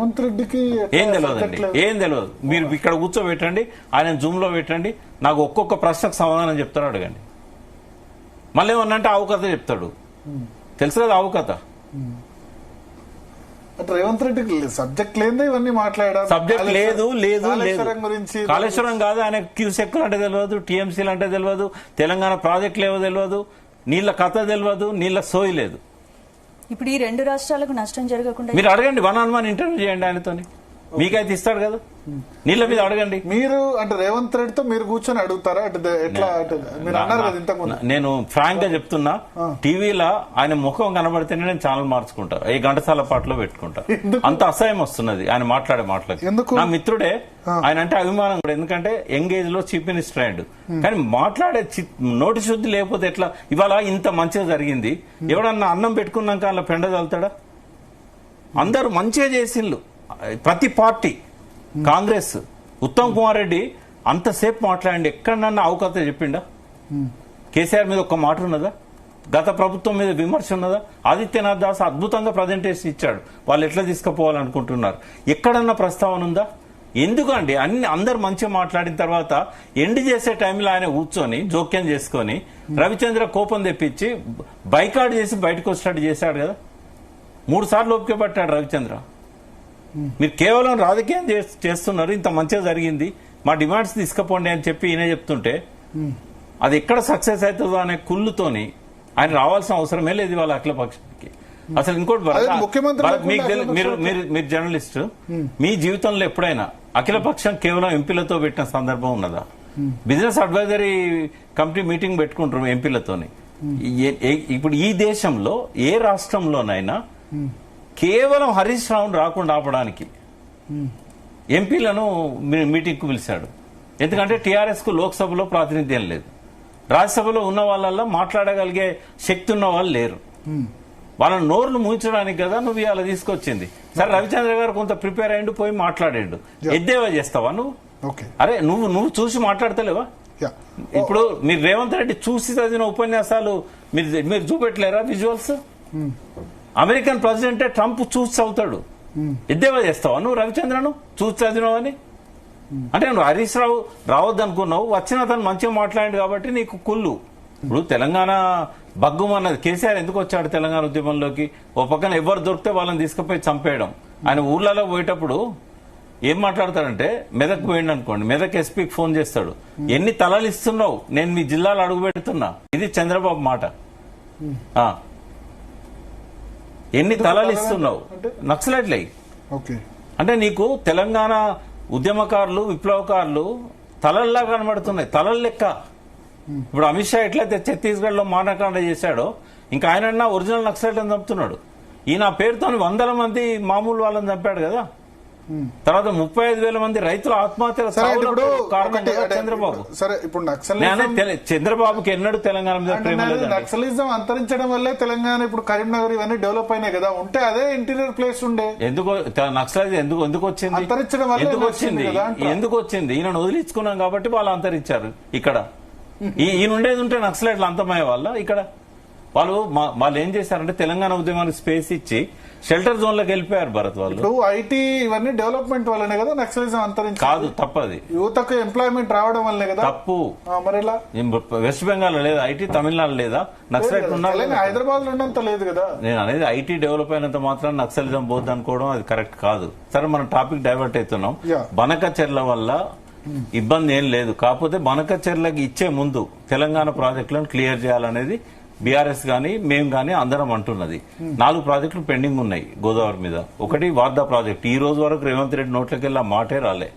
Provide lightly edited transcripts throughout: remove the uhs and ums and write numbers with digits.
రేవంత్ రెడ్డికి ఏం తెలియదండి, ఏం తెలియదు. మీరు ఇక్కడ కూర్చోబెట్టండి, ఆయన జూమ్ లో పెట్టండి, నాకు ఒక్కొక్క ప్రశ్నకు సమాధానం చెప్తాడు, అడగండి. మళ్ళీ ఏమన్నంటే ఆవు కథ చెప్తాడు, తెలుసు కదా ఆవు కథ. రేవంత్ రెడ్డికి సబ్జెక్ట్ లేదు, ఇవన్నీ మాట్లాడారు. సబ్జెక్ట్ లేదు లేదు లేదు. గురించి కాళేశ్వరం కాదు, ఆయన క్యూసెక్లు అంటే తెలియదు, టీఎంసీలు అంటే తెలియదు, తెలంగాణ ప్రాజెక్టులు ఏవో తెలియదు, నీళ్ల కథ తెలియదు, నీళ్ల సోయి లేదు. ఇప్పుడు ఈ రెండు రాష్ట్రాలకు నష్టం జరగకుండా మీరు అడగండి, 1-on-1 ఇంటర్వ్యూ చేయండి ఆయనతోని, మీకైతే ఇస్తాడు కదా. నీళ్ళ మీద అడగండి. మీరు అంటే రేవంత్ రెడ్డితో మీరు కూర్చొని అడుగుతారా? అంటే ఎట్లా మీరు అన్నారు కదా ఇంతకుముందు. నేను ఫ్రాంక్ గా చెప్తున్నా, టీవీలో ఆయన ముఖం కనబడితేనే నేను ఛానల్ మార్చుకుంటా, ఈ ఘంటసాల పాటలో పెట్టుకుంటా. అంత అసహ్యం వస్తున్నది ఆయన మాట్లాడే మాటలకి. నా మిత్రుడే ఆయన అంటే అభిమానం కూడా, ఎందుకంటే యంగేజ్ లో చీఫ్ మినిస్టర్ అయ్యాడు. కానీ మాట్లాడే నోటి శుద్ధి లేకపోతే ఎట్లా? ఇవాళ ఇంత మంచిగా జరిగింది, ఎవడన్నా అన్నం పెట్టుకున్నాక అలా పెండ చల్లుతాడా? అందరూ మంచిగా చేసిండ్రు, ప్రతి పార్టీ. కాంగ్రెస్ ఉత్తమ్ కుమార్ రెడ్డి అంతసేపు మాట్లాడండి, ఎక్కడన్నా అవకాశం చెప్పిండా? కేసీఆర్ మీద ఒక్క మాట ఉన్నదా? గత ప్రభుత్వం మీద విమర్శ ఉన్నదా? ఆదిత్యనాథ్ దాస్ అద్భుతంగా ప్రజెంటేషన్ ఇచ్చాడు, వాళ్ళు ఎట్లా తీసుకుపోవాలనుకుంటున్నారు, ఎక్కడన్నా ప్రస్తావన ఉందా? ఎందుకండి అందరు మంచిగా మాట్లాడిన తర్వాత ఎండ్ చేసే టైంలో ఆయన కూర్చొని జోక్యం చేసుకొని రవిచంద్ర కోపం తెప్పించి బైకాట్ చేసి బయటకు వచ్చేటట్టు చేశాడు కదా. 3 సార్లు ఓపిక పట్టాడు రవిచంద్ర. మీరు కేవలం రాజకీయం చేస్తున్నారు, ఇంత మంచిగా జరిగింది, మా డిమాండ్స్ తీసుకుపోండి అని చెప్పి ఈయన చెప్తుంటే అది ఎక్కడ సక్సెస్ అవుతుందో అనే కుళ్ళుతోని ఆయన రావాల్సిన అవసరమే లేదు వాళ్ళ అఖిల పక్షానికి. అసలు ఇంకోటి మీరు జర్నలిస్ట్, మీ జీవితంలో ఎప్పుడైనా అఖిల పక్షం కేవలం ఎంపీలతో పెట్టిన సందర్భం ఉన్నదా? బిజినెస్ అడ్వైజరీ కమిటీ మీటింగ్ పెట్టుకుంటారు ఎంపీలతోని. ఇప్పుడు ఈ దేశంలో ఏ రాష్ట్రంలోనైనా కేవలం హరీష్ రావును రాకుండా ఆపడానికి ఎంపీలను మీటింగ్ కు పిలిచాడు. ఎందుకంటే టీఆర్ఎస్ కు లోక్సభలో ప్రాతినిధ్యం లేదు, రాజ్యసభలో ఉన్న వాళ్ళల్లో మాట్లాడగలిగే శక్తి ఉన్న వాళ్ళు లేరు. వాళ్ళ నోర్లు మూయించడానికి కదా నువ్వు ఇలా తీసుకొచ్చింది. సరే రవిచంద్ర గారు కొంత ప్రిపేర్ అయ్యిండు, పోయి మాట్లాడాడు, ఎద్దేవా చేస్తావా నువ్వు? అరే నువ్వు చూసి మాట్లాడతలేవా? ఇప్పుడు మీరు రేవంత్ రెడ్డి చూసి చదివిన ఉపన్యాసాలు మీరు చూపెట్టలేరా విజువల్స్? అమెరికన్ ప్రెసిడెంటే ట్రంప్ చూసి చదువుతాడు, ఎద్దేవా చేస్తావా నువ్వు రవిచంద్రను చూసి చదివినావని? అంటే నువ్వు హరీష్ రావు రావద్దు అనుకున్నావు, వచ్చిన అతను మంచిగా మాట్లాడాడు కాబట్టి నీకు కుళ్ళు. ఇప్పుడు తెలంగాణ బగ్గుమన్నది, కేసీఆర్ ఎందుకు వచ్చాడు తెలంగాణ ఉద్యమంలోకి? ఓ పక్కన ఎవరు దొరికితే వాళ్ళని తీసుకుపోయి చంపేయడం. ఆయన ఊర్లలో పోయేటప్పుడు ఏం మాట్లాడతాడంటే, మెదక్ పోయిండు అనుకోండి, మెదక్ ఎస్పీకి ఫోన్ చేస్తాడు, ఎన్ని తలలు ఇస్తున్నావు, నేను మీ జిల్లాలో అడుగు పెడుతున్నా. ఇది చంద్రబాబు మాట. ఎన్ని తలలు ఇస్తున్నావు నక్సలైట్లై. అంటే నీకు తెలంగాణ ఉద్యమకారులు విప్లవకారులు తలల్లా కనబడుతున్నాయి, తలల లెక్క. ఇప్పుడు అమిత్ షా ఎట్లయితే ఛత్తీస్గఢ్ లో మానకాండ చేశాడో, ఇంకా ఆయన ఒరిజినల్ నక్సలైట్ అని చంపుతున్నాడు. ఈయన పేరుతో 100 మంది మామూలు వాళ్ళని చంపాడు కదా. తర్వాత 35,000 మంది రైతుల ఆత్మహత్యల చంద్రబాబు. సరే ఇప్పుడు చంద్రబాబుకి ఎన్నడూ తెలంగాణ మీద ప్రేమ లేదు. నక్సలిజం అంతరించడం వల్లే తెలంగాణ ఇప్పుడు కరీంనగర్ ఇవన్నీ డెవలప్ అయినాయి కదా. ఉంటే అదే ఇంటీరియర్ ప్లేస్ ఉండే. ఎందుకు నక్సలిజం ఎందుకు వచ్చింది? అంతరించడం వల్ల ఎందుకు వచ్చింది? ఈయన వదిలించుకున్నాం కాబట్టి వాళ్ళు అంతరించారు. ఇక్కడ ఈయన ఉండేది ఉంటే నక్సలైట్లు అంతమయ్యే వాళ్ళ. ఇక్కడ వాళ్ళు ఏం చేశారంటే తెలంగాణ ఉద్యమానికి స్పేస్ ఇచ్చి షెల్టర్ జోన్ లోకి వెళ్ళిపోయారు భరత్ వాళ్ళు. ఇప్పుడు ఐటీ ఇవన్నీ డెవలప్మెంట్ వల్లనే కదా నక్సలిజం అంతరించి. కాదు, తప్పది. యువతకు ఎంప్లాయ్మెంట్ రావడం వల్లనే కదా. తప్పు. మరి వెస్ట్ బెంగాల్ లేదా ఐటీ, తమిళనాడు లేదా నక్సలైట్ ఉన్నారు, హైదరాబాద్ లో ఉన్నంత లేదు కదా. నేను అనేది ఐటీ డెవలప్ అయినంత మాత్రం నక్సలిజం పోద్ది అనుకోవడం అది కరెక్ట్ కాదు. సరే మనం టాపిక్ డైవర్ట్ అవుతున్నాం. బనకచెర్ల వల్ల ఇబ్బంది ఏం లేదు, కాకపోతే బనకచెర్లకి ఇచ్చే ముందు తెలంగాణ ప్రాజెక్టులను క్లియర్ చేయాలనేది బీఆర్ఎస్ గానీ మేము గానీ అందరం అంటున్నది. 4 ప్రాజెక్టులు పెండింగ్ ఉన్నాయి గోదావరి మీద. ఒకటి వార్దా ప్రాజెక్ట్, ఈ రోజు వరకు రేవంత్ రెడ్డి నోట్లకి వెళ్ళి ఆ మాటే రాలే.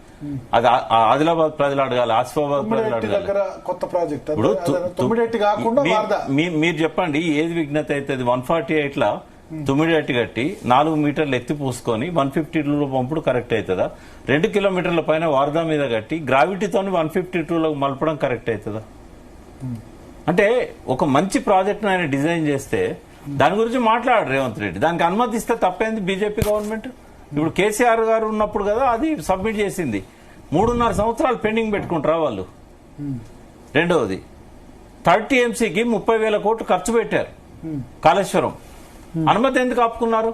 అది ఆదిలాబాద్ ప్రజలు అడగాలి, ఆసిఫాబాద్ ప్రజలు అడగాలి. మీరు చెప్పండి ఏది విఘ్నత అవుతుంది? 148 లా 9 కట్టి 4 మీటర్లు ఎత్తి పూసుకొని 152లో పంపుడు కరెక్ట్ అవుతుందా? 2 కిలోమీటర్ల పైన వార్దా మీద కట్టి గ్రావిటీతో 152లో మలపడం కరెక్ట్ అవుతుందా? అంటే ఒక మంచి ప్రాజెక్ట్ ఆయన డిజైన్ చేస్తే దాని గురించి మాట్లాడారు రేవంత్ రెడ్డి. దానికి అనుమతి ఇస్తే తప్పైంది బీజేపీ గవర్నమెంట్. ఇప్పుడు కేసీఆర్ గారు ఉన్నప్పుడు కదా అది సబ్మిట్ చేసింది. 3.5 సంవత్సరాలు పెండింగ్ పెట్టుకుంటారా వాళ్ళు? రెండవది 30 TMCకి 30,000 కోట్లు ఖర్చు పెట్టారు కాళేశ్వరం. అనుమతి ఎందుకు ఆపుకున్నారు?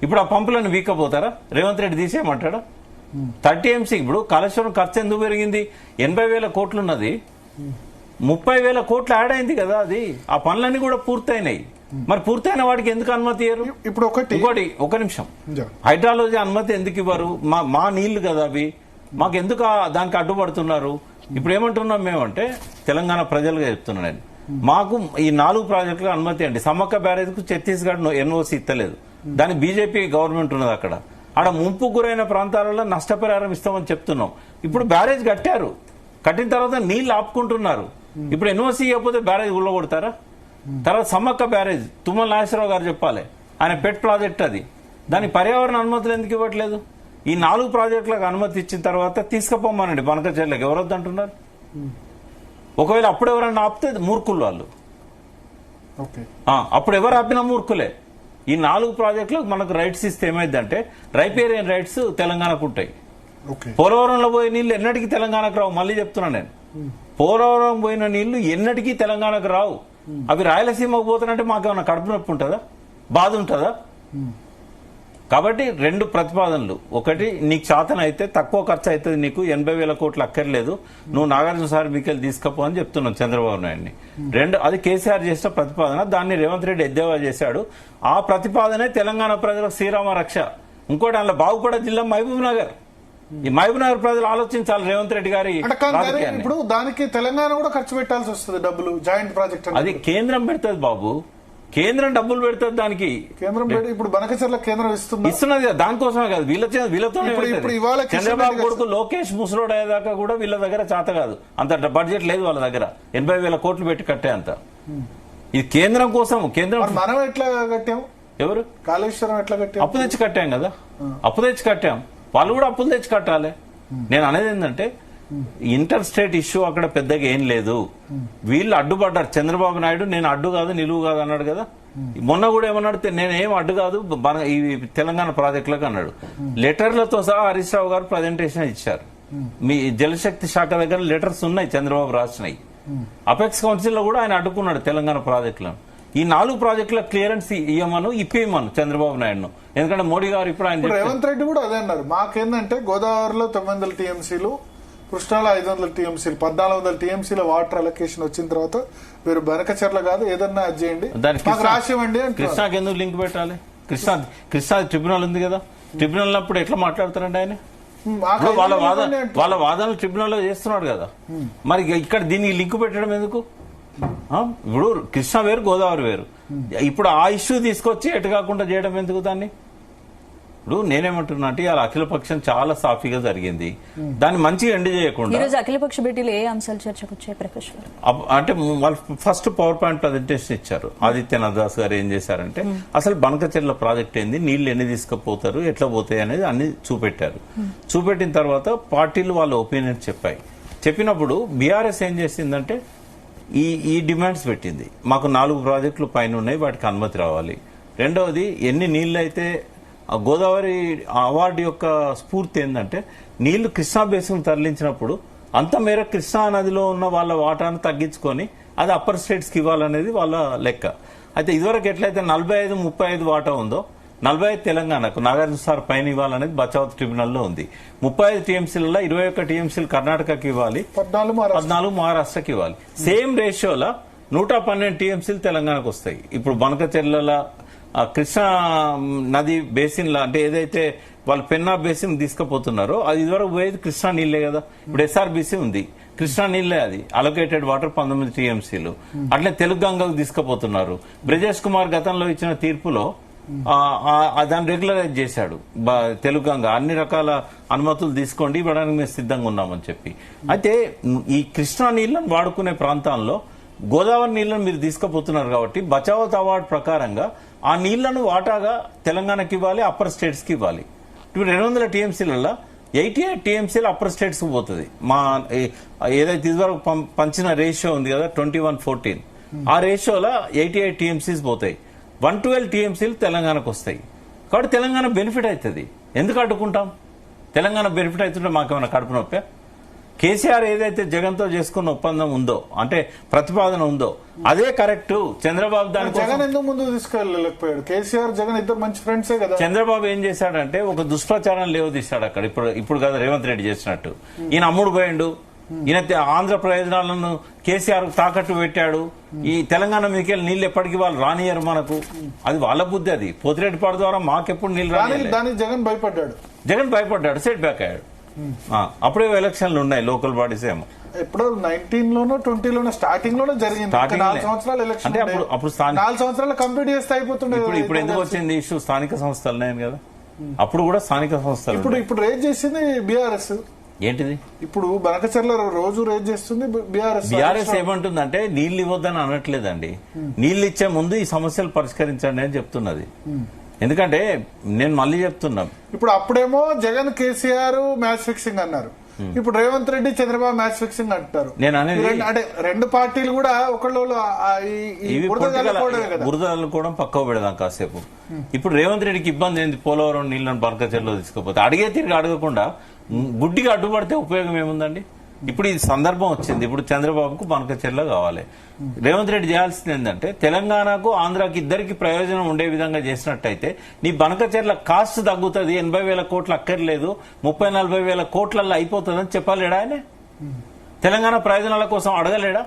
ఇప్పుడు ఆ పంపులను వీకపోతారా? రేవంత్ రెడ్డి తీసేయమంటాడా? 30 TMC ఇప్పుడు కాళేశ్వరం ఖర్చు ఎందుకు పెరిగింది? 80,000 కోట్లు ఉన్నది, 30,000 కోట్లు యాడ్ అయింది కదా. అది ఆ పనులన్నీ కూడా పూర్తయినాయి. మరి పూర్తయిన వాడికి ఎందుకు అనుమతి ఇయ్యరు? ఇప్పుడు ఇంకోటి ఒక నిమిషం, హైడ్రాలజీ అనుమతి ఎందుకు ఇవ్వరు? మా నీళ్లు కదా అవి, మాకు ఎందుకు దానికి అడ్డుపడుతున్నారు? ఇప్పుడు ఏమంటున్నాం మేమంటే, తెలంగాణ ప్రజలుగా చెప్తున్నా నేను, మాకు ఈ 4 ప్రాజెక్టులకు అనుమతి అండి. సమ్మక్క బ్యారేజ్ కు ఛత్తీస్గఢ్ NOC ఇస్తలేదు, దాని బీజేపీ గవర్నమెంట్ ఉన్నది అక్కడ. ఆడ ముంపు గురైన ప్రాంతాలలో నష్టపరిహారం ఇస్తామని చెప్తున్నాం. ఇప్పుడు బ్యారేజ్ కట్టారు, కట్టిన తర్వాత నీళ్లు ఆపుకుంటున్నారు. ఇప్పుడు NOC ఇవ్వకపోతే బ్యారేజ్ ఉల్లగొడతారా? తర్వాత సమ్మక్క బ్యారేజ్ తుమ్మల నాగేశ్వరరావు గారు చెప్పాలి, ఆయన పెట్ ప్రాజెక్ట్ అది, దాని పర్యావరణ అనుమతులు ఎందుకు ఇవ్వట్లేదు? ఈ 4 ప్రాజెక్టులకు అనుమతి ఇచ్చిన తర్వాత తీసుకుపోమానండి బనకచెర్లకు. ఎవరొద్దు అంటున్నారు? ఒకవేళ అప్పుడు ఎవరన్నా ఆపితే మూర్ఖులు వాళ్ళు. అప్పుడు ఎవరు ఆపినా మూర్ఖులే. ఈ 4 ప్రాజెక్టులకు మనకు రైట్స్ ఇస్తే ఏమైందంటే, రైపేరియన్ రైట్స్ తెలంగాణకు ఉంటాయి. పోలవరంలో పోయే నీళ్లు ఎన్నటికీ తెలంగాణకు రావు. మళ్ళీ చెప్తున్నా నేను, పోలవరం పోయిన నీళ్లు ఎన్నటికీ తెలంగాణకు రావు. అవి రాయలసీమకు పోతానంటే మాకేమన్నా కడుపు నొప్పి ఉంటుందా? బాధ ఉంటుందా? కాబట్టి 2 ప్రతిపాదనలు. ఒకటి, నీకు శాతం అయితే తక్కువ ఖర్చు అవుతుంది, నీకు 80,000 కోట్లు అక్కర్లేదు, నువ్వు నాగార్జున సార్ మీకెళ్ళి తీసుకపో అని చెప్తున్నాం చంద్రబాబు నాయుడిని. 2, అది కేసీఆర్ చేసిన ప్రతిపాదన, దాన్ని రేవంత్ రెడ్డి ఎద్దేవా చేశాడు. ఆ ప్రతిపాదనే తెలంగాణ ప్రజలకు శ్రీరామ రక్ష. ఇంకోటి, అందులో బాగుపడే జిల్లా మహబూబ్ నగర్. ఈ మహబూబ్ నగర్ ప్రజలు ఆలోచించాలి రేవంత్ రెడ్డి గారి. ఇప్పుడు దానికి తెలంగాణ కూడా ఖర్చు పెట్టాల్సి వస్తుంది డబ్బులు, జాయింట్ ప్రాజెక్ట్. అది కేంద్రం పెడుతుంది బాబు, కేంద్రం డబ్బులు పెడుతుంది దానికి. కేంద్రం ఇప్పుడు బనకచెర్ల కేంద్రం ఇస్తున్నది, దానికోసమే కాదు, వీళ్ళతో. చంద్రబాబు కొడుకు లోకేష్ ముసలోడు అయ్యేదాకా కూడా వీళ్ళ దగ్గర చేత కాదు, అంత బడ్జెట్ లేదు వాళ్ళ దగ్గర. 80,000 కోట్లు పెట్టి కట్టే అంత. ఇది కేంద్రం కోసం. కేంద్రం మనం ఎట్లా కట్టాం? ఎవరు? కాళేశ్వరం ఎట్లా కట్టాం? అప్పు తెచ్చి కట్టాం కదా, అప్పు తెచ్చి కట్టాం. వాళ్ళు కూడా అప్పులు తెచ్చి కట్టాలి. నేను అనేది ఏంటంటే, ఇంటర్ స్టేట్ ఇష్యూ అక్కడ పెద్దగా ఏం లేదు. వీళ్ళు అడ్డుపడ్డారు. చంద్రబాబు నాయుడు నేను అడ్డు కాదు, నిలువు కాదు అన్నాడు కదా. మొన్న కూడా ఏమన్నాడు, నేనేం అడ్డు కాదు ఈ తెలంగాణ ప్రాజెక్టులకు అన్నాడు. లెటర్లతో సహా హరీష్ రావు గారు ప్రజెంటేషన్ ఇచ్చారు. మీ జలశక్తి శాఖ దగ్గర లెటర్స్ ఉన్నాయి, చంద్రబాబు రాసినాయి. అపెక్స్ కౌన్సిల్ లో కూడా ఆయన అడ్డుకున్నాడు తెలంగాణ ప్రాజెక్టులను. ఈ 4 ప్రాజెక్టుల క్లియరెన్స్ ఇవ్వమను, ఇప్పేయమను చంద్రబాబు నాయుడును. ఎందుకంటే మోడీ గారు ఇప్పుడు ఆయన రేవంత్ రెడ్డి కూడా అదే అన్నారు. మాకేందంటే గోదావరిలో 900 TMCలు, కృష్ణాలో 500 TMCలు, 1400 TMCల వాటర్ అలొకేషన్ వచ్చిన తర్వాత మీరు బనకచెర్ల కాదు ఏదన్నా అది చేయండి, మాకు రాసివ్వండి. కృష్ణాకి ఎందుకు లింక్ పెట్టాలి? కృష్ణా ట్రిబ్యునల్ ఉంది కదా, ట్రిబ్యునల్ అప్పుడు ఎట్లా మాట్లాడుతారండి ఆయన? వాళ్ళ వాదనలు ట్రిబ్యునల్ లో చేస్తున్నాడు కదా, మరి ఇక్కడ దీనికి లింక్ పెట్టడం ఎందుకు? ఇప్పుడు కృష్ణా వేరు, గోదావరి వేరు. ఇప్పుడు ఆ ఇష్యూ తీసుకొచ్చి ఎటు కాకుండా చేయడం ఎందుకు దాన్ని? ఇప్పుడు నేనేమంటున్నా అంటే, ఇలా అఖిలపక్షం చాలా సాఫీగా జరిగింది, దాన్ని మంచిగా ఎండ్ చేయకుండా. అఖిలపక్ష భేటీలో ఏ అంశాలు చర్చకు వచ్చాయి ప్రకాష్ గారు? అంటే వాళ్ళు ఫస్ట్ పవర్ పాయింట్ ప్రజెంటేషన్ ఇచ్చారు. ఆదిత్యనాథ్ దాస్ గారు ఏం చేశారంటే, అసలు బనకచెర్ల ప్రాజెక్ట్ ఏంది, నీళ్లు ఎన్ని తీసుకుపోతారు, ఎట్లా పోతాయి అనేది అన్ని చూపెట్టారు. చూపెట్టిన తర్వాత పార్టీలు వాళ్ళ ఒపీనియన్ చెప్పినప్పుడు బీఆర్ఎస్ ఏం చేసిందంటే, ఈ డిమాండ్స్ పెట్టింది. మాకు 4 ప్రాజెక్టులు పైన ఉన్నాయి, వాటికి అనుమతి రావాలి. రెండవది, ఎన్ని నీళ్లు అయితే గోదావరి అవార్డు యొక్క స్ఫూర్తి ఏంటంటే, నీళ్లు కృష్ణా బేసిన్ తరలించినప్పుడు అంత మేర కృష్ణా నదిలో ఉన్న వాళ్ళ వాటాను తగ్గించుకొని అది అప్పర్ స్టేట్స్ కి ఇవ్వాలనేది వాళ్ళ లెక్క. అయితే ఇదివరకు ఎట్లయితే 45-35 వాటా ఉందో, 45 తెలంగాణకు, నాగార్జున సార్ పైన ఇవ్వాలనేది బచావత్ ట్రిబ్యునల్లో ఉంది. 35 TMCలలో 21 TMCలు కర్ణాటకకి ఇవ్వాలి, 14 మహారాష్ట్రకి ఇవ్వాలి. సేమ్ రేషియోలో 112 TMCలు తెలంగాణకు వస్తాయి. ఇప్పుడు బనకచెర్ల కృష్ణా నది బేసిన్ లా, అంటే ఏదైతే వాళ్ళు పెన్నా బేసిన్ తీసుకుపోతున్నారో అది ఇదివరకు పోయేది కృష్ణా నీళ్లే కదా. ఇప్పుడు SRBC ఉంది, కృష్ణా నీళ్లే, అది అలొకేటెడ్ వాటర్ 19 TMCలు. అట్లే తెలుగు గంగకు తీసుకుపోతున్నారు. బ్రజేష్ కుమార్ గతంలో ఇచ్చిన తీర్పులో దాన్ని రెగ్యులరైజ్ చేశాడు. తెలుగు గంగ అన్ని రకాల అనుమతులు తీసుకోండి, ఇవ్వడానికి మేము సిద్ధంగా ఉన్నామని చెప్పి. అయితే ఈ కృష్ణా నీళ్లను వాడుకునే ప్రాంతాల్లో గోదావరి నీళ్లను మీరు తీసుకుపోతున్నారు కాబట్టి బచావత్ అవార్డు ప్రకారంగా ఆ నీళ్లను వాటాగా తెలంగాణకి ఇవ్వాలి, అప్పర్ స్టేట్స్ కి ఇవ్వాలి. ఇప్పుడు 200 TMCలలో 88 TMCలు అప్పర్ స్టేట్స్ కు పోతుంది. మా ఏదైతే ఇదివరకు పంచిన రేషియో ఉంది కదా 21-14, ఆ రేషియోలో 88 TMCs పోతాయి. 112 TMCలు తెలంగాణకు వస్తాయి. కాబట్టి తెలంగాణ బెనిఫిట్ అవుతుంది. ఎందుకు అడ్డుకుంటాం? తెలంగాణ బెనిఫిట్ అవుతుంటే మాకేమైనా కడుపు నొప్పే? కేసీఆర్ ఏదైతే జగన్ తో చేసుకున్న ఒప్పందం ఉందో, అంటే ప్రతిపాదన ఉందో, అదే కరెక్ట్. చంద్రబాబు దాని జగన్ ఎందుకు ముందు తీసుకెళ్ళలేకపోయాడు? కేసీఆర్ జగన్ ఇద్దరు మంచి ఫ్రెండ్సే కదా. చంద్రబాబు ఏం చేశాడంటే ఒక దుష్ప్రచారం లేవదీశాడు అక్కడ. ఇప్పుడు కదా రేవంత్ రెడ్డి చేసినట్టు. ఈయన అమ్ముడు పోయిండు, ఈయన ఆంధ్ర ప్రయోజనాలను కేసీఆర్ తాకట్టు పెట్టాడు, ఈ తెలంగాణ మీకెళ్ళి నీళ్లు ఎప్పటికీ వాళ్ళు రానియరు మనకు. అది వాళ్ళ బుద్ధి. అది పోతిరెడ్డిపాడు ద్వారా మాకెప్పుడు నీళ్లు రాని. దానికి జగన్ భయపడ్డాడు, సెట్ బ్యాక్ అయ్యాడు. అప్పుడే ఎలక్షన్లు ఉన్నాయి, లోకల్ బాడీస్ ఏమో. ఎప్పుడో 19 లోనో 20 లోనో స్టార్టింగ్ లోనే జరిగింది. 4 సంవత్సరాలు ఎలక్షన్ అంటే అప్పుడు 4 సంవత్సరాలు కంప్లీట్ చేస్తే అయిపోతుండే. ఇప్పుడు ఎందుకు వచ్చింది ఇష్యూ? స్థానిక సంస్థలు కదా, అప్పుడు కూడా స్థానిక సంస్థలు. ఇప్పుడు రేజ్ చేసింది బీఆర్ఎస్. ఏంటిది? ఇప్పుడు బనకచర్ల రోజు రేజ్ చేస్తుంది బీఆర్ఎస్. బీఆర్ఎస్ ఏమంటుందంటే నీళ్లు ఇవ్వద్దని అనట్లేదండి, నీళ్లు ఇచ్చే ముందు ఈ సమస్యలు పరిష్కరించండి అని చెప్తున్నది. ఎందుకంటే నేను మళ్ళీ చెప్తున్నా, ఇప్పుడు అప్పుడేమో జగన్ కేసీఆర్ మ్యాచ్ ఫిక్సింగ్ అన్నారు, ఇప్పుడు రేవంత్ రెడ్డి చంద్రబాబు మ్యాచ్ ఫిక్సింగ్ అంటారు. నేను అనేది అంటే రెండు పార్టీలు కూడా ఒకళ్ళు బురద అల్లుకోవడం పక్కకు పెడదాం కాసేపు. ఇప్పుడు రేవంత్ రెడ్డికి ఇబ్బంది ఏంది? పోలవరం నీళ్లను బనకచర్లో తీసుకుపోతే అడిగే తిరిగి అడగకుండా గుడ్డిగా అడ్డుపడితే ఉపయోగం ఏముందండి? ఇప్పుడు ఈ సందర్భం వచ్చింది, ఇప్పుడు చంద్రబాబుకు బనకచర్ల కావాలి. రేవంత్ రెడ్డి చేయాల్సింది ఏంటంటే తెలంగాణకు ఆంధ్రాకి ఇద్దరికి ప్రయోజనం ఉండే విధంగా చేసినట్టయితే నీ బనకచర్ల కాస్ట్ తగ్గుతుంది, 80,000 కోట్లు అక్కర్లేదు, 30-40 కోట్లలో అయిపోతుందని చెప్పలేడా ఆయన? తెలంగాణ ప్రయోజనాల కోసం అడగలేడా?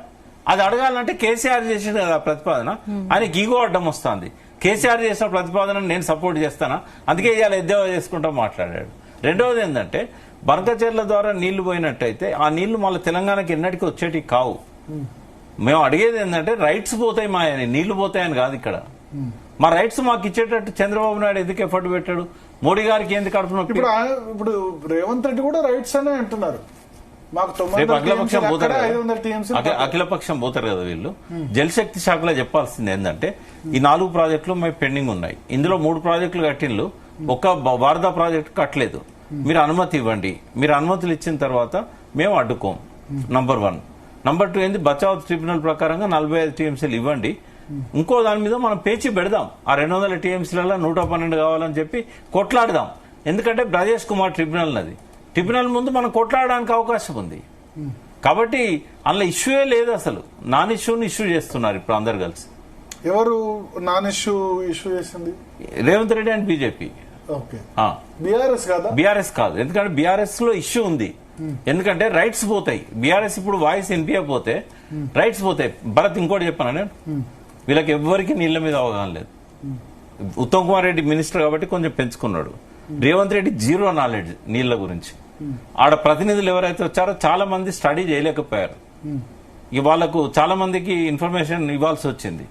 అది అడగాలంటే కేసీఆర్ చేసింది కదా ప్రతిపాదన, ఆయనకి ఈగో అడ్డం వస్తుంది. కేసీఆర్ చేసిన ప్రతిపాదనను నేను సపోర్ట్ చేస్తానా, అందుకే ఇవాళ ఎద్దేవా చేసుకుంటా మాట్లాడాడు. రెండవది ఏంటంటే బనకచర్ల ద్వారా నీళ్లు పోయినట్టయితే ఆ నీళ్లు మళ్ళీ తెలంగాణకి ఎన్నటికీ వచ్చేటి కావు. మేము అడిగేది ఏంటంటే రైట్స్ పోతాయి మాయని, నీళ్లు పోతాయని కాదు. ఇక్కడ మా రైట్స్ మాకు ఇచ్చేటట్టు చంద్రబాబు నాయుడు ఎందుకు ఎఫర్ట్ పెట్టాడు? మోడీ గారికి ఎందుకు కడుపున? ఇప్పుడు రేవంత్ రెడ్డి కూడా రైట్స్ అనే అంటున్నారు. మాకు అఖిలపక్షం పోతారు కదా, అఖిలపక్షం పోతారు కదా వీళ్ళు. జలశక్తి శాఖలో చెప్పాల్సింది ఏంటంటే ఈ 4 ప్రాజెక్టులు మేము పెండింగ్ ఉన్నాయి, ఇందులో 3 ప్రాజెక్టులు కట్టిండ్లు, ఒక వారదా ప్రాజెక్టు కట్టలేదు. మీరు అనుమతి ఇవ్వండి, మీరు అనుమతులు ఇచ్చిన తర్వాత మేము అడ్డుకోం. నంబర్ 1. నంబర్ 2 ఏంది? బచావ్ ట్రిబ్యునల్ ప్రకారంగా 45 టీఎంసీలు ఇవ్వండి. ఇంకో దాని మీద మనం పేచి పెడదాం, ఆ 200 టీఎంసీలలో 112 కావాలని చెప్పి కొట్లాడదాం. ఎందుకంటే బ్రజేష్ కుమార్ ట్రిబ్యునల్ నది, ట్రిబ్యునల్ ముందు మనం కొట్లాడడానికి అవకాశం ఉంది. కాబట్టి అందులో ఇష్యూయే లేదు అసలు. నాన్ ఇష్యూని ఇష్యూ చేస్తున్నారు ఇప్పుడు అందరు కలిసి. ఎవరు నాన్ ఇష్యూ చేసింది? Revanth Reddy and BJP. BRS కాదు, ఎందుకంటే బీఆర్ఎస్ లో ఇష్యూ ఉంది. ఎందుకంటే రైట్స్ పోతాయి. బీఆర్ఎస్ ఇప్పుడు వాయిస్ వినిపించకపోతే రైట్స్ పోతాయి. భరత్ ఇంకోటి చెప్పాను నేను, వీళ్ళకి ఎవ్వరికి నీళ్ల మీద అవగాహన లేదు. ఉత్తమ్ కుమార్ రెడ్డి మినిస్టర్ కాబట్టి కొంచెం పెంచుకున్నాడు. రేవంత్ రెడ్డి 0 నాలెడ్జ్ నీళ్ల గురించి. ఆడ ప్రతినిధులు ఎవరైతే వచ్చారో చాలా మంది స్టడీ చేయలేకపోయారు. వాళ్ళకు చాలా మందికి ఇన్ఫర్మేషన్ ఇవ్వాల్సి వచ్చింది.